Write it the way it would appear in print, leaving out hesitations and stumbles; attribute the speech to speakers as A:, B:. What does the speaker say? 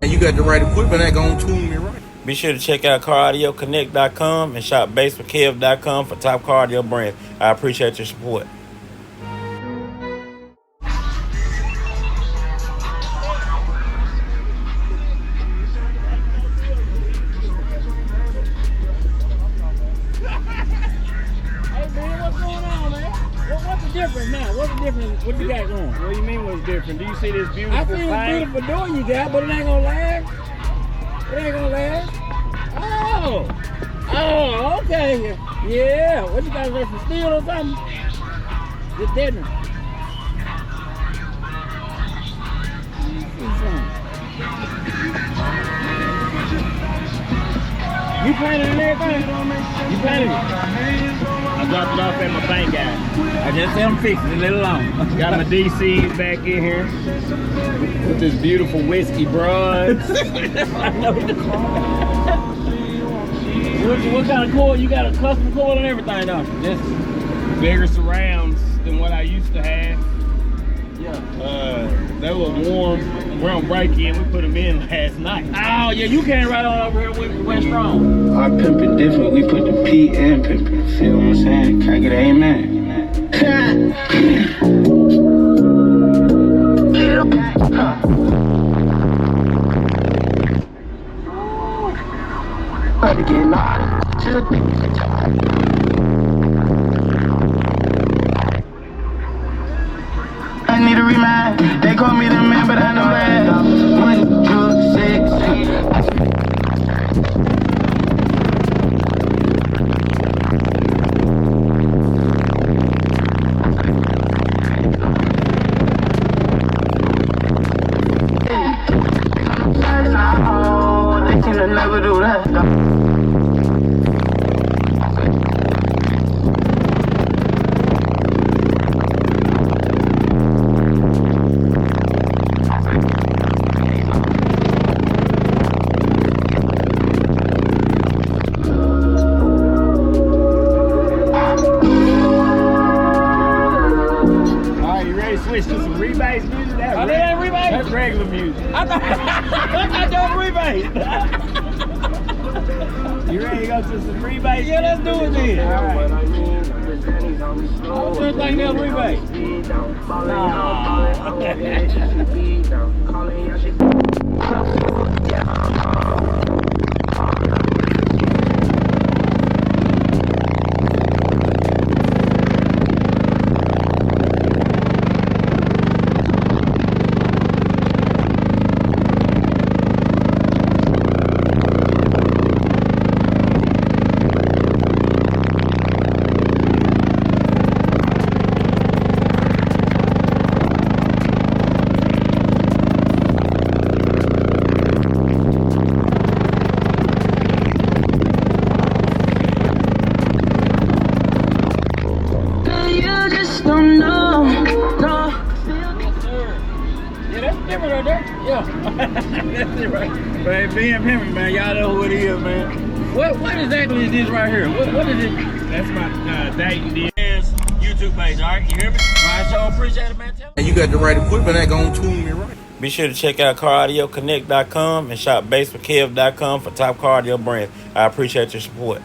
A: And you got the right equipment that gonna tune me right.
B: Be sure to check out CarAudioConnect.com and shop BASSWITHKEV.com for top car audio brands. I appreciate your support.
C: Different now. What's the difference? What you got going?
D: What do you mean what's different? Do you see this beautiful
C: I see this beautiful door you got, but it ain't gonna last. It ain't gonna last. Oh, okay. Yeah. What you got there for steel or something? Just deadening. You painted and everything? You painted it?
D: I dropped it off at my bank guy.
C: I just tell them fix it, let it alone.
D: Got my DCs back in here with this beautiful whiskey broad.
C: What kind of coil? You got a custom coil and everything, don't you?
D: Just bigger surrounds than what I used to have.
C: Yeah.
D: They were warm. We're on break-in. We put them in last night.
C: Oh, yeah, you came right on over here with West Strong.
E: Our pimpin' different. We put the P in pimpin'. Feel what I'm saying? Can I get an amen? About to get loud. I need a remind. They call me the man, but I know that. 1, 2, 6. They seem to never do that.
D: Switch to some rebase music.
C: Oh, they ain't rebase?
D: That's regular music.
C: I thought they were rebase.
D: You ready to go to some rebase?
C: Yeah, let's do it then.
D: All right.
C: I was just thinking that was rebase. That's it right. Man, BM, man, y'all know who it is, man. What exactly is this right here? What is it?
D: That's my dating deal.
C: YouTube page, all right? You hear me? I sure appreciate it, man.
A: And you got the right equipment that gonna tune me right.
B: Be sure to check out CarAudioConnect.com and shop BASSWITHKEV.com for top car audio brands. I appreciate your support.